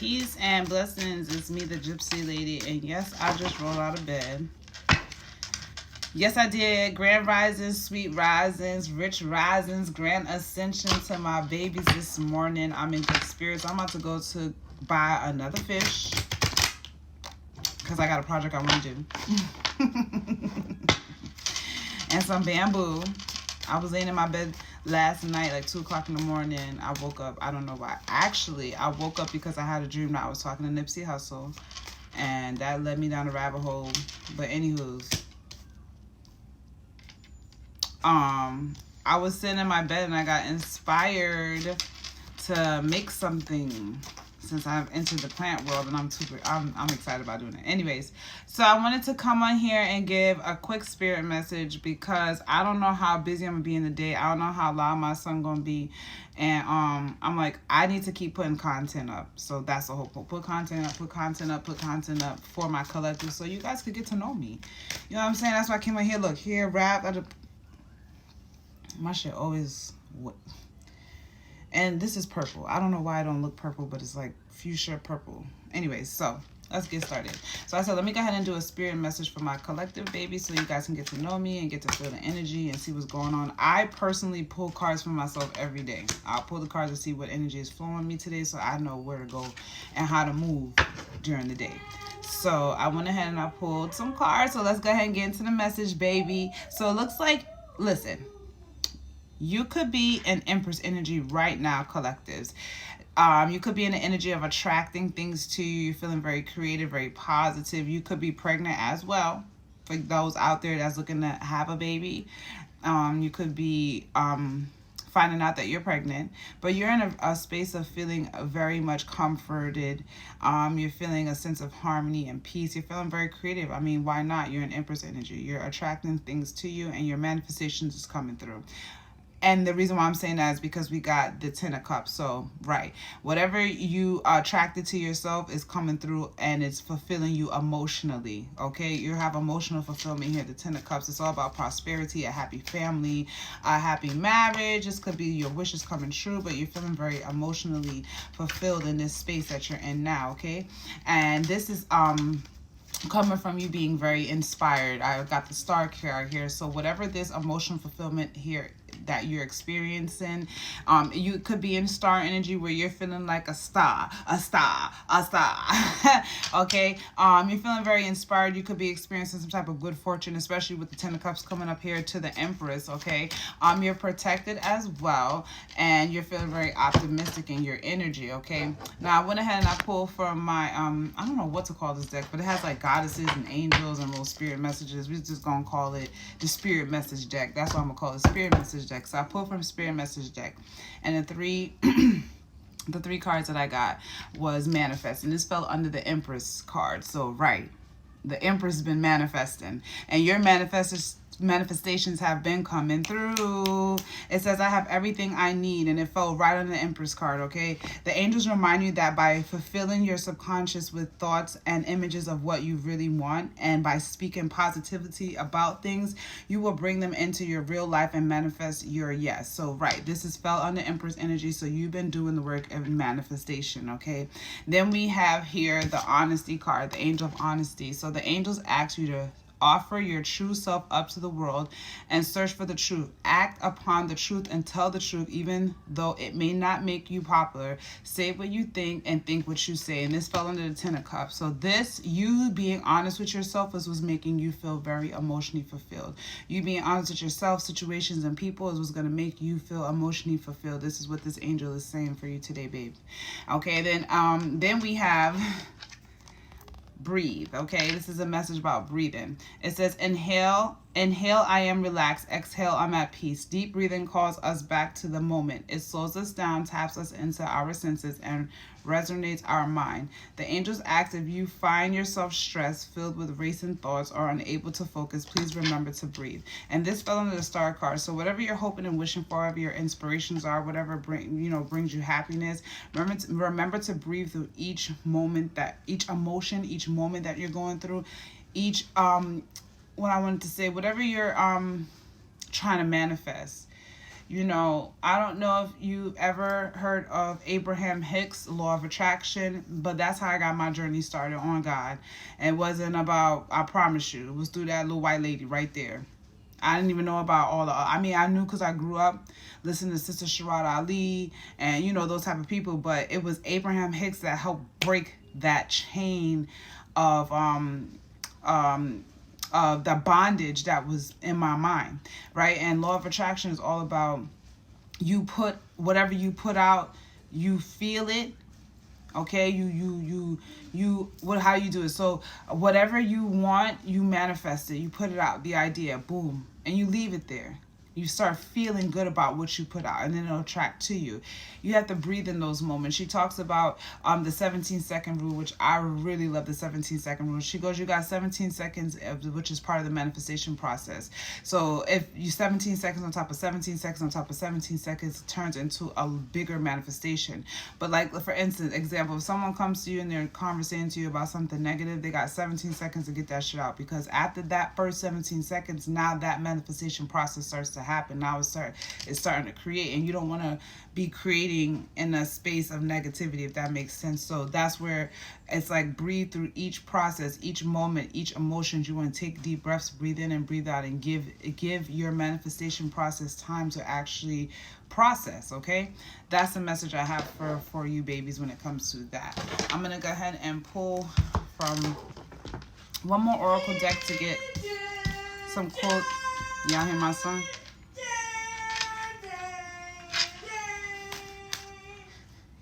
Peace and blessings. It's me, the Gypsy Lady, and yes, I just rolled out of bed. Yes, I did. Grand risings, sweet risings, rich risings, grand ascension to my babies this morning. I'm in good spirits. I'm about to go to buy another fish because I got a project I want to do. And some bamboo. I was laying in my bed last night, like 2 o'clock in the morning. I woke up. I don't know why. Actually, I woke up because I had a dream that I was talking to Nipsey Hussle. And that led me down a rabbit hole. But anywho's. I was sitting in my bed and I got inspired to make something since I've entered the plant world, and I'm excited about doing it. Anyways, so I wanted to come on here and give a quick spirit message because I don't know how busy I'm gonna be in the day. I don't know how loud my son gonna be, and I'm like, I need to keep putting content up. So that's the whole point. Put content up for my collective, so you guys could get to know me. You know what I'm saying? That's why I came on here. Look here, rap. My shit always. And this is purple. I don't know why I don't look purple, but it's like fuchsia purple. Anyways, so let's get started. So I said, let me go ahead and do a spirit message for my collective baby so you guys can get to know me and get to feel the energy and see what's going on. I personally pull cards for myself every day. I'll pull the cards to see what energy is flowing me today so I know where to go and how to move during the day. So I went ahead and I pulled some cards. So let's go ahead and get into the message, baby. So it looks like, listen. You could be an Empress energy right now, collectives. You could be in the energy of attracting things to you. You're feeling very creative, very positive. You could be pregnant as well. For those out there that's looking to have a baby. You could be finding out that you're pregnant. But you're in a space of feeling very much comforted. You're feeling a sense of harmony and peace. You're feeling very creative. I mean, why not? You're an Empress energy. You're attracting things to you and your manifestations is coming through. And the reason why I'm saying that is because we got the 10 of cups. So, right. Whatever you are attracted to yourself is coming through and it's fulfilling you emotionally. Okay? You have emotional fulfillment here. The 10 of cups. It's all about prosperity, a happy family, a happy marriage. This could be your wishes coming true, but you're feeling very emotionally fulfilled in this space that you're in now. Okay? And this is, coming from you being very inspired. I got the star card here. So whatever this emotional fulfillment here that you're experiencing, you could be in star energy where you're feeling like a star. Okay, you're feeling very inspired. You could be experiencing some type of good fortune, especially with the 10 of cups coming up here to the Empress. Okay, you're protected as well, and you're feeling very optimistic in your energy. Okay, now I went ahead and I pulled from my I don't know what to call this deck, but it has like goddesses and angels and little spirit messages. We're just gonna call it the spirit message deck. That's what I'm gonna call it, spirit message deck. So I pulled from spirit message deck, and the three the 3 cards that I got was manifest, and this fell under the Empress card. So right, the Empress has been manifesting, and your manifestations have been coming through. It says, I have everything I need, and it fell right on the Empress card. Okay, the angels remind you that by fulfilling your subconscious with thoughts and images of what you really want, and by speaking positivity about things, you will bring them into your real life and manifest your yes. So right, this is fell under Empress energy, so you've been doing the work of manifestation. Okay, then we have here the honesty card, the angel of honesty. So the angels ask you to offer your true self up to the world and search for the truth. Act upon the truth and tell the truth, even though it may not make you popular. Say what you think and think what you say. And this fell under the 10 of cups. So this, you being honest with yourself, was making you feel very emotionally fulfilled. You being honest with yourself, situations, and people is what's going to make you feel emotionally fulfilled. This is what this angel is saying for you today, babe. Okay, then we have breathe. Okay, this is a message about breathing. It says, inhale, I am relaxed. Exhale, I'm at peace. Deep breathing calls us back to the moment. It slows us down, taps us into our senses, and resonates our mind. The angels ask, if you find yourself stressed, filled with racing thoughts, or unable to focus, please remember to breathe. And this fell under the star card. So whatever you're hoping and wishing for, whatever your inspirations are, whatever brings you happiness, remember to breathe through each moment, each emotion, each moment that you're going through, each what I wanted to say, whatever you're trying to manifest. You know, I don't know if you've ever heard of Abraham Hicks' law of attraction, but that's how I got my journey started on God. It wasn't about, I promise you, it was through that little white lady right there. I didn't even know about all the, I mean, I knew because I grew up listening to Sister Sharad Ali and, you know, those type of people, but it was Abraham Hicks that helped break that chain of the bondage that was in my mind, right? And law of attraction is all about, you put whatever you put out, you feel it. Okay, what, how you do it. So whatever you want, you manifest it, you put it out, the idea, boom, and you leave it there. You start feeling good about what you put out, and then it'll attract to you. You have to breathe in those moments. She talks about the 17-second rule, which I really love. The 17-second rule. She goes, you got 17 seconds, which is part of the manifestation process. So if you 17 seconds on top of 17 seconds on top of 17 seconds, it turns into a bigger manifestation. But like, for instance, example, if someone comes to you and they're conversating to you about something negative, they got 17 seconds to get that shit out, because after that first 17 seconds, now that manifestation process starts to happen. Now it's starting to create, and you don't want to be creating in a space of negativity, if that makes sense. So that's where it's like, breathe through each process, each moment, each emotion. You want to take deep breaths, breathe in and breathe out, and give your manifestation process time to actually process. Okay, that's the message I have for you babies when it comes to that. I'm gonna go ahead and pull from one more oracle deck to get some quotes. Y'all hear my son?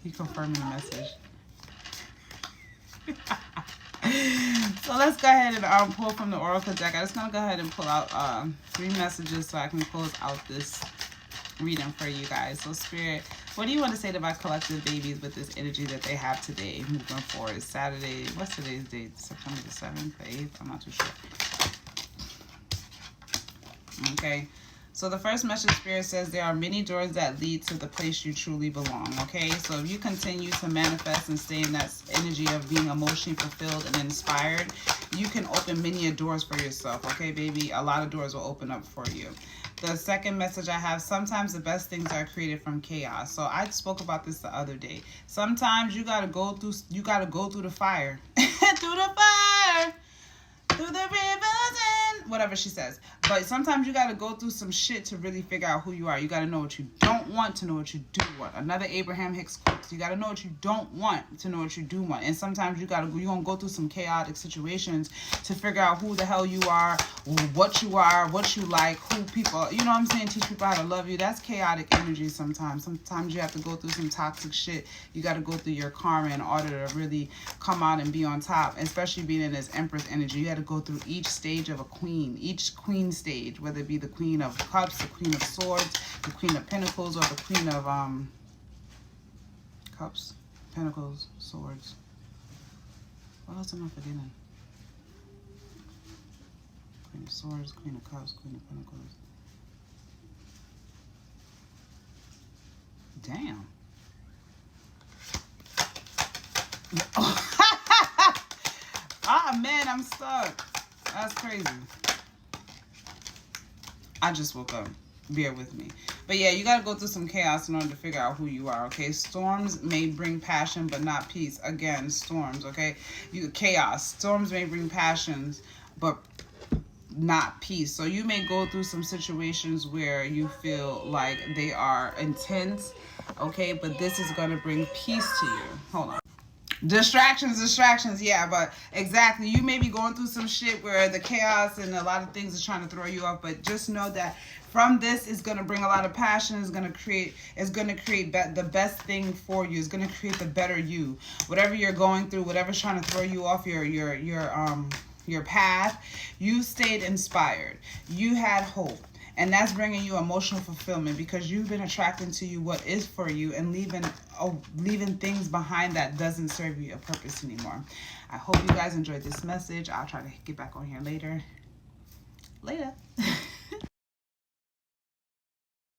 He confirming the message. So let's go ahead and pull from the oracle deck. I'm just gonna go ahead and pull out 3 messages so I can close out this reading for you guys. So Spirit, what do you want to say to my collective babies with this energy that they have today moving forward? It's Saturday. What's today's date? September the 7th, the 8th? I'm not too sure. Okay. So the first message, Spirit says, there are many doors that lead to the place you truly belong. Okay, so if you continue to manifest and stay in that energy of being emotionally fulfilled and inspired, you can open many doors for yourself. Okay, baby, a lot of doors will open up for you. The second message I have, sometimes the best things are created from chaos. So I spoke about this the other day. Sometimes you gotta go through the fire. Through the fire. Through the rivers and whatever she says. But sometimes you got to go through some shit to really figure out who you are. You got to know what you don't want to know what you do want. Another Abraham Hicks quote. You got to know what you don't want to know what you do want. And sometimes you're going to go through some chaotic situations to figure out who the hell you are, what you like, who people, you know what I'm saying? Teach people how to love you. That's chaotic energy sometimes. Sometimes you have to go through some toxic shit. You got to go through your karma in order to really come out and be on top, especially being in this Empress energy. You had to go through each stage of a queen, each queen stage, whether it be the Queen of Cups, the Queen of Swords, the Queen of Pentacles, or the Queen of Cups, Pentacles, Swords. What else am I forgetting? Queen of Swords, Queen of Cups, Queen of Pentacles. Damn. Ah, man, I'm stuck. That's crazy. I just woke up. Bear with me. But yeah, you got to go through some chaos in order to figure out who you are, okay? Storms may bring passion, but not peace. Again, storms, okay? Chaos. Storms may bring passions, but not peace. So you may go through some situations where you feel like they are intense, okay? But this is going to bring peace to you. Hold on. Distractions, yeah, but exactly. You may be going through some shit where the chaos and a lot of things are trying to throw you off, but just know that from this is going to bring a lot of passion. It's going to create the best thing for you. It's going to create the better you. Whatever you're going through, whatever's trying to throw you off your path, you stayed inspired. You had hope. And that's bringing you emotional fulfillment because you've been attracting to you what is for you and leaving things behind that doesn't serve you a purpose anymore. I hope you guys enjoyed this message. I'll try to get back on here later.